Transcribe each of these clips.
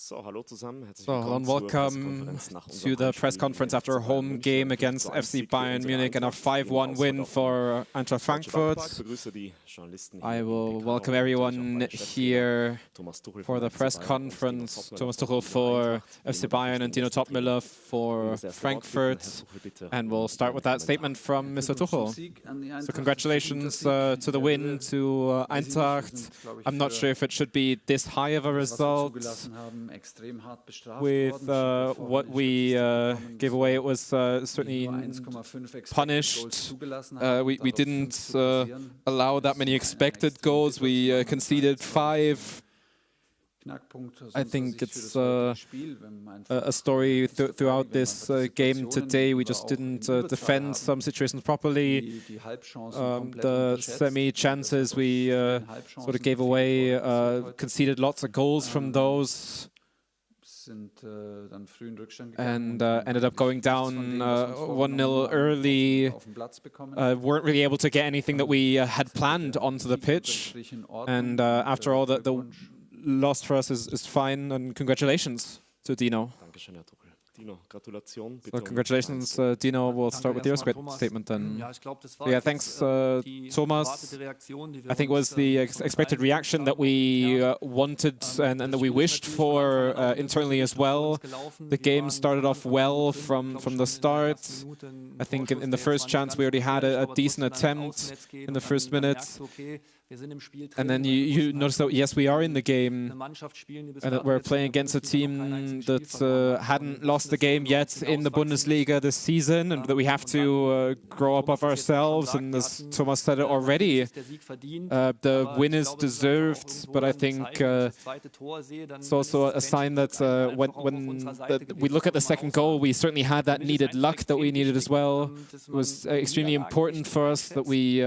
So, hello and welcome to the press conference after a home game against FC Bayern Munich and a 5-1 win for Eintracht Frankfurt. I will welcome everyone here for the press conference. Thomas Tuchel for FC Bayern and Dino Topmüller for Frankfurt. And we'll start with that statement from Mr. Tuchel. So congratulations to the win to Eintracht. I'm not sure if it should be this high of a result. With what we gave away, it was certainly punished. We didn't allow that many expected goals. We conceded 5. I think it's a story throughout this game today. We just didn't defend some situations properly. The semi-chances we sort of gave away, conceded lots of goals from those. And ended up going down 1-0 early. Weren't really able to get anything that we had planned onto the pitch. And after all, the loss for us is fine, and congratulations to Dino. So congratulations, Dino. We'll start with your statement then. Yeah, thanks, Thomas. I think it was the expected reaction that we wanted and that we wished for internally as well. The game started off well from the start. I think in the first chance we already had a decent attempt in the first minute. And then you notice that, yes, we are in the game, and that we're playing against a team that hadn't lost the game yet in the Bundesliga this season, and that we have to grow up of ourselves. And as Thomas said it already, the win is deserved, but I think it's also a sign that when we look at the second goal, we certainly had that needed luck that we needed as well. It was extremely important for us that we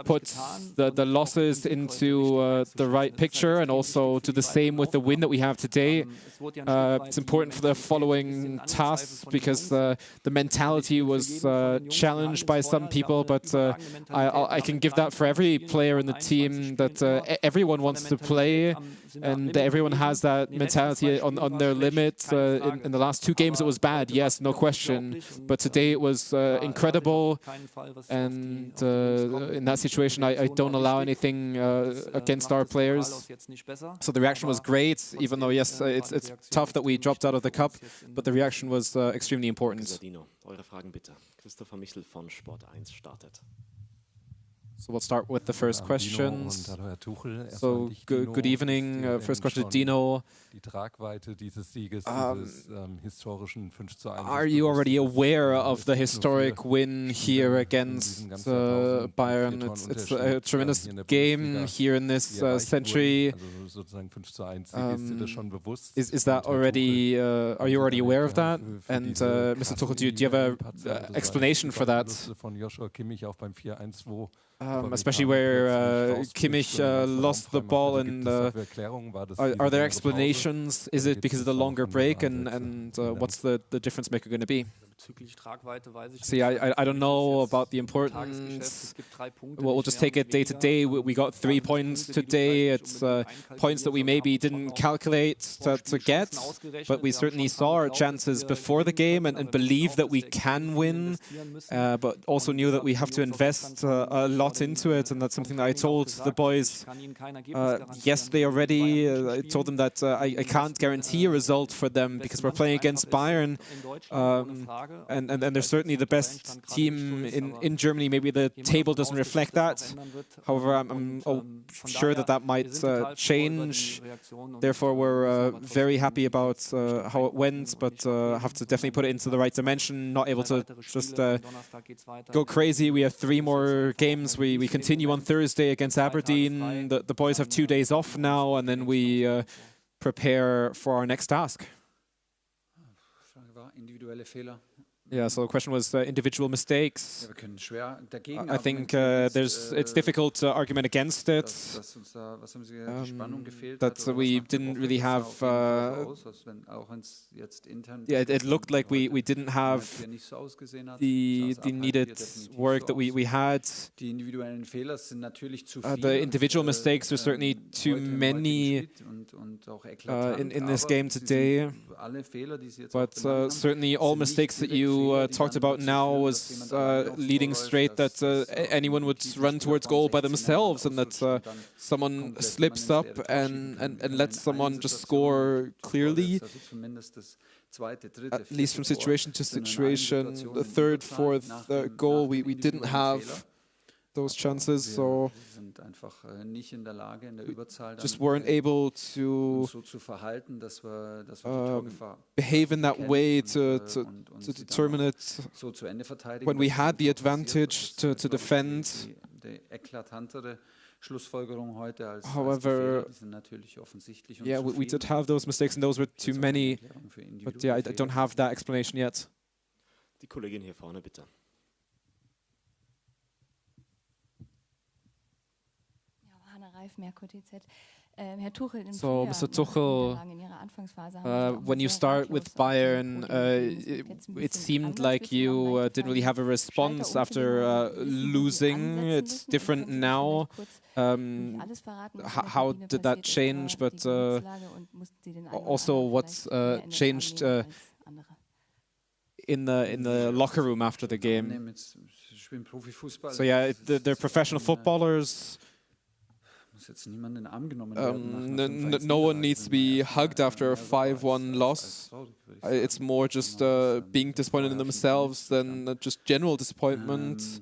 put the losses into the right picture, and also to the same with the win that we have today. It's important for the following tasks, because the mentality was challenged by some people, but I can give that for every player in the team, that everyone wants to play, and everyone has that mentality on their limit. In the last 2 games it was bad, yes, no question, but today it was incredible, and in that situation I don't allow anything against our players. So the reaction was great, even though, yes, it's tough that we dropped out of the cup, but the reaction was extremely important. So we'll start with the first questions. So good evening. First question to Dino. Are you already aware of the historic win here against Bayern? It's a tremendous game here in this century. Is that already? Are you already aware of that? And Mr. Tuchel, do you have an explanation for that? Especially where Kimmich lost the ball, and are there explanations? Is it because of the longer break, and what's the difference maker going to be? See, I don't know about the importance. We'll just take it day to day. We got 3 points today. It's points that we maybe didn't calculate to get, but we certainly saw our chances before the game and believe that we can win, but also knew that we have to invest a lot into it, and that's something that I told the boys yesterday already. I told them that I can't guarantee a result for them because we're playing against Bayern, and they're certainly the best team in Germany. Maybe the table doesn't reflect that. However, I'm sure that might change. Therefore, we're very happy about how it went, but have to definitely put it into the right dimension. Not able to just go crazy. We have 3 more games. We continue on Thursday against Aberdeen. The boys have 2 days off now, and then we Yeah, so the question was individual mistakes. I think it's difficult to argument against it. That we didn't really have. It looked like we didn't have the needed work that we had. The individual mistakes are certainly too many in this game today. But certainly all mistakes that you talked about now was leading straight that anyone would run towards goal by themselves, and that someone slips up and lets someone just score clearly, at least from situation to situation. The third, fourth goal, we didn't have those chances, so just weren't able to behave in that way to determine it when we had the advantage to defend. However, yeah, we did have those mistakes, and those were too many, but yeah, I don't have that explanation yet. Die Kollegin hier vorne, bitte. So, Mr. Tuchel, when you start with Bayern, it seemed like you didn't really have a response after losing. It's different now. How did that change? But also, what's changed in the locker room after the game? So yeah, they're professional footballers. No one needs to be hugged after a 5-1 loss. It's more just being disappointed in themselves than just general disappointment.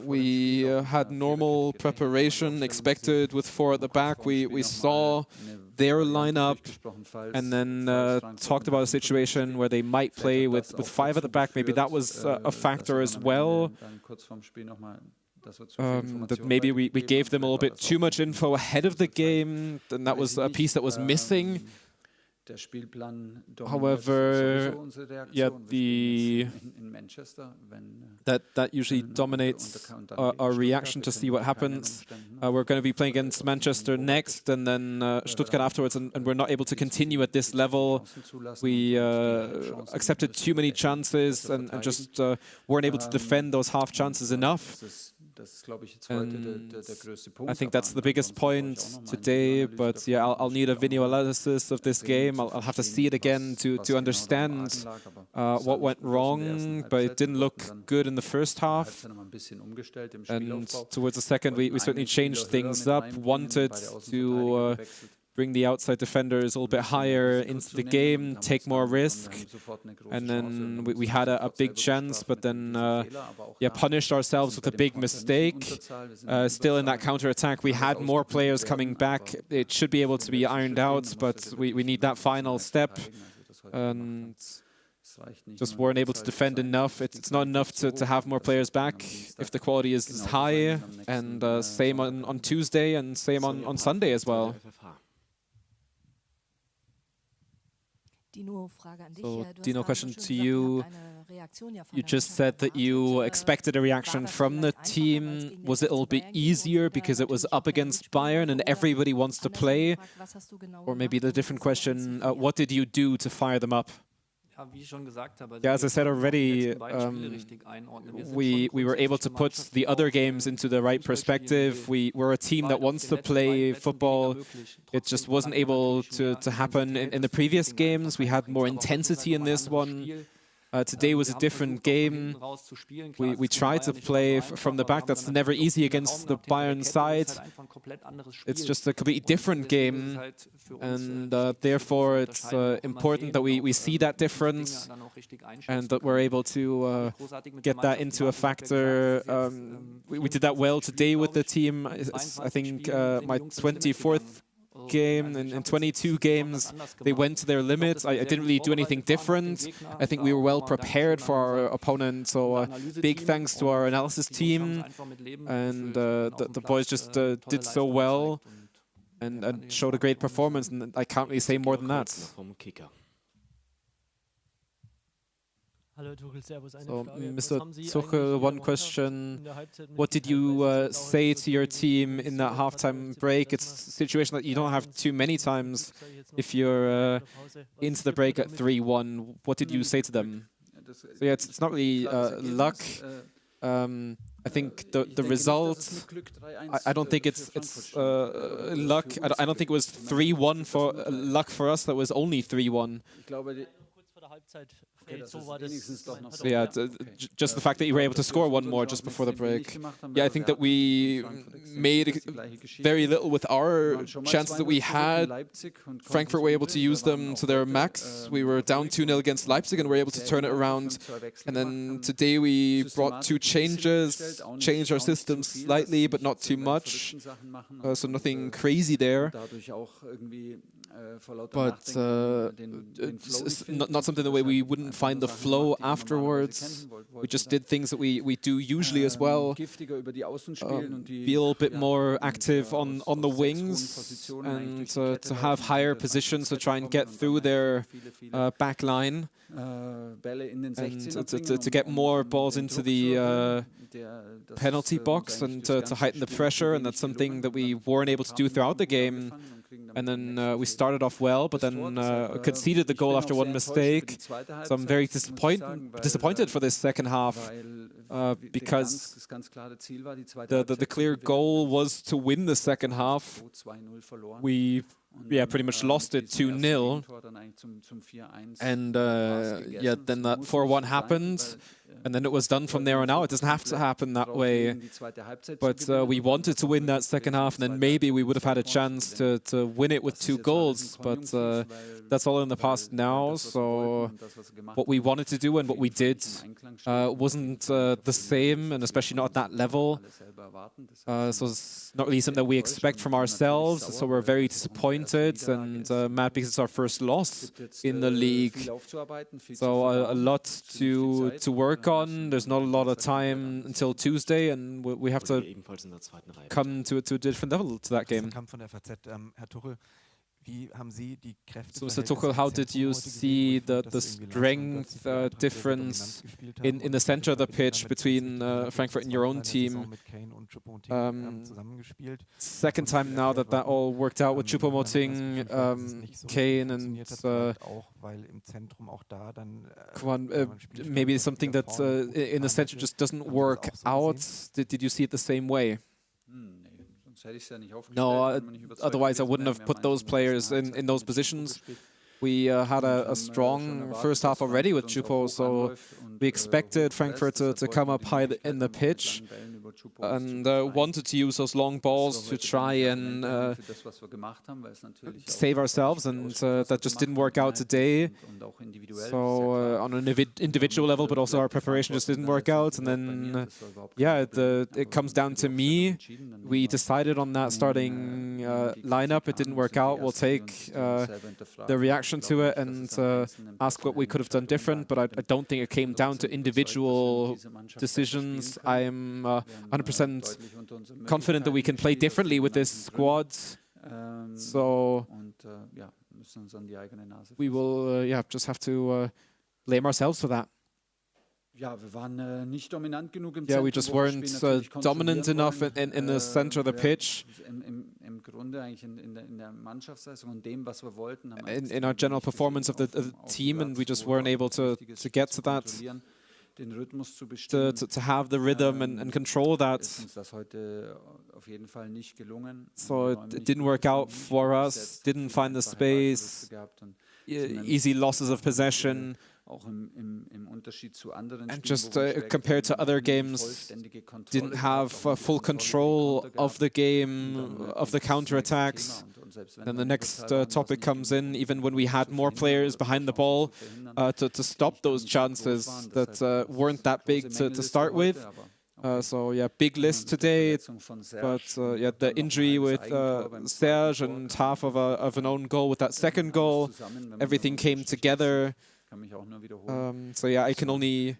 We had normal preparation expected with 4 at the back. We saw their lineup and then talked about a situation where they might play with 5 at the back. Maybe that was a factor as well. That maybe we gave them a little bit too much info ahead of the game, and that was a piece that was missing. However, yeah, that usually dominates our reaction to see what happens. We're going to be playing against Manchester next, and then Stuttgart afterwards, and we're not able to continue at this level. We accepted too many chances and just weren't able to defend those half chances enough. And I think that's the biggest point today, but yeah, I'll need a video analysis of this game. I'll have to see it again to understand what went wrong, but it didn't look good in the first half. And towards the second, we certainly changed things up, wanted to bring the outside defenders a little bit higher into the game, take more risk, and then we had a big chance, but then yeah, punished ourselves with a big mistake. Still in that counter-attack, we had more players coming back. It should be able to be ironed out, but we need that final step, and just weren't able to defend enough. It's not enough to have more players back if the quality is high, and same on Tuesday and same on Sunday as well. So, Dino, question to you. You just said that you expected a reaction from the team. Was it a little bit easier because it was up against Bayern and everybody wants to play? Or maybe the different question, what did you do to fire them up? Yeah, as I said already, we were able to put the other games into the right perspective. We were a team that wants to play football. It just wasn't able to happen in the previous games. We had more intensity in this one. Today was a different game. We tried to play from the back. That's never easy against the Bayern side. It's just a completely different game. And therefore, it's important that we see that difference and that we're able to get that into a factor. We did that well today with the team. I think my 24th game in 22 games they went to their limits. I didn't really do anything different. I think we were well prepared for our opponent, so big thanks to our analysis team, and the boys just did so well, and showed a great performance, and I can't really say more than that. So, Mr. Tuchel, one question. What did you say to your team in that halftime break? It's a situation that you don't have too many times if you're into the break at 3-1. What did you say to them? So yeah, it's not really luck. I think the result, I don't think it's luck. I don't think it was 3-1 for luck for us. That was only 3-1. So yeah, just the fact that you were able to score one more just before the break. Yeah, I think that we made very little with our chances that we had. Frankfurt were able to use them to their max. We were down 2-0 against Leipzig and were able to turn it around. And then today we brought 2 changes, changed our system slightly, but not too much. So nothing crazy there. But not something the way we wouldn't find the flow afterwards. We just did things that we do usually as well. Be a little bit more active on the wings and to have higher positions to try and get through their back line. And to get more balls into the penalty box and to heighten the pressure, and that's something that we weren't able to do throughout the game. And then we started off well, but then conceded the goal after one mistake. So I'm very disappointed for this second half because the clear goal was to win the second half. We pretty much lost it 2-0. And then that 4-1 happened. And then it was done from there on out. It doesn't have to happen that way. But we wanted to win that second half, and then maybe we would have had a chance to win it with 2 goals. But that's all in the past now. So what we wanted to do and what we did wasn't the same, and especially not at that level. So it's not really something that we expect from ourselves. So we're very disappointed and mad because it's our first loss in the league. So a lot to work on. There's not a lot of time until Tuesday, and we have to come to a different level to that game. So, Mr. Tuchel, how did you see the strength difference in the center of the pitch between Frankfurt and your own team? Second time now that all worked out with Choupo-Moting, Kane, and come on, maybe something that in the center just doesn't work out. Did you see it the same way? No, otherwise I wouldn't have put those players in those positions. We had a strong first half already with Choupo, so we expected Frankfurt to come up high in the pitch and wanted to use those long balls to try and save ourselves, and that just didn't work out today. So on an individual level, but also our preparation just didn't work out. And then, it comes down to me. We decided on that starting lineup. It didn't work out. We'll take the reaction to it and ask what we could have done different, but I don't think it came down to individual decisions. I'm 100% confident that we can play differently with this squad. So we will just have to blame ourselves for that. We just weren't dominant enough in the center of the pitch. In our general performance of the team, and we just weren't able to get to that, to have the rhythm and control that. So it didn't work out for us, didn't find the space, easy losses of possession. And just compared to other games, didn't have full control of the game, of the counterattacks. Then the next topic comes in, even when we had more players behind the ball to stop those chances that weren't that big to start with. Big list today, but the injury with Serge and half of an own goal with that second goal, everything came together. I can only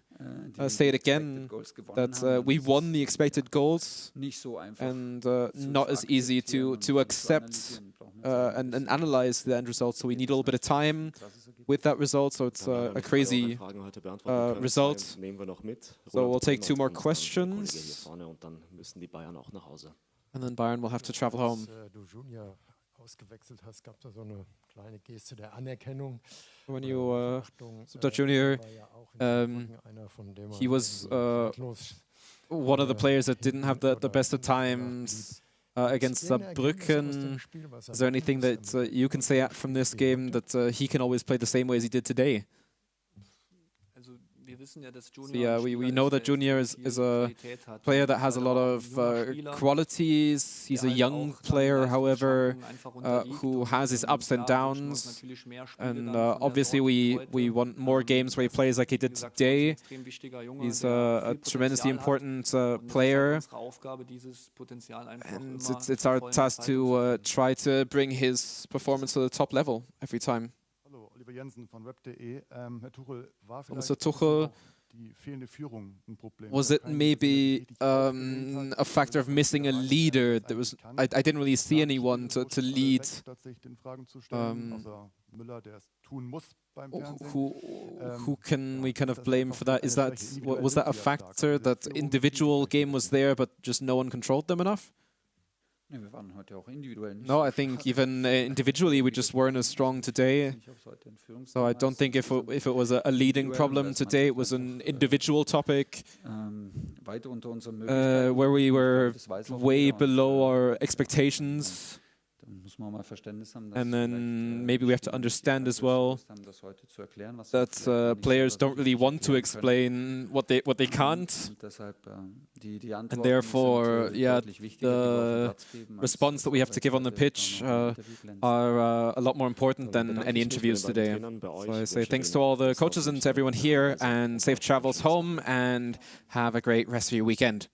say it again, that we won the expected goals, and not as easy to accept and analyze the end result. So we need a little bit of time with that result. So it's a crazy result. So we'll take 2 more questions. And then Bayern will have to travel home. When you subbed Junior, he was one of the players that didn't have the best of times against Saarbrücken. Is there anything that you can say from this game that he can always play the same way as he did today? So yeah, we know that Junior is a player that has a lot of qualities. He's a young player, however, who has his ups and downs. And obviously we want more games where he plays like he did today. He's a tremendously important player. And it's our task to try to bring his performance to the top level every time. Mr. Tuchel, was it maybe a factor of missing a leader? I didn't really see anyone to lead. Who can we kind of blame for that? Was that a factor that individual game was there, but just no one controlled them enough? No, I think even individually we just weren't as strong today. So I don't think if it was a leading problem today, it was an individual topic where we were way below our expectations. And then maybe we have to understand as well that players don't really want to explain what they can't, and therefore, yeah, the response that we have to give on the pitch are a lot more important than any interviews today. So I say thanks to all the coaches and to everyone here, and safe travels home, and have a great rest of your weekend.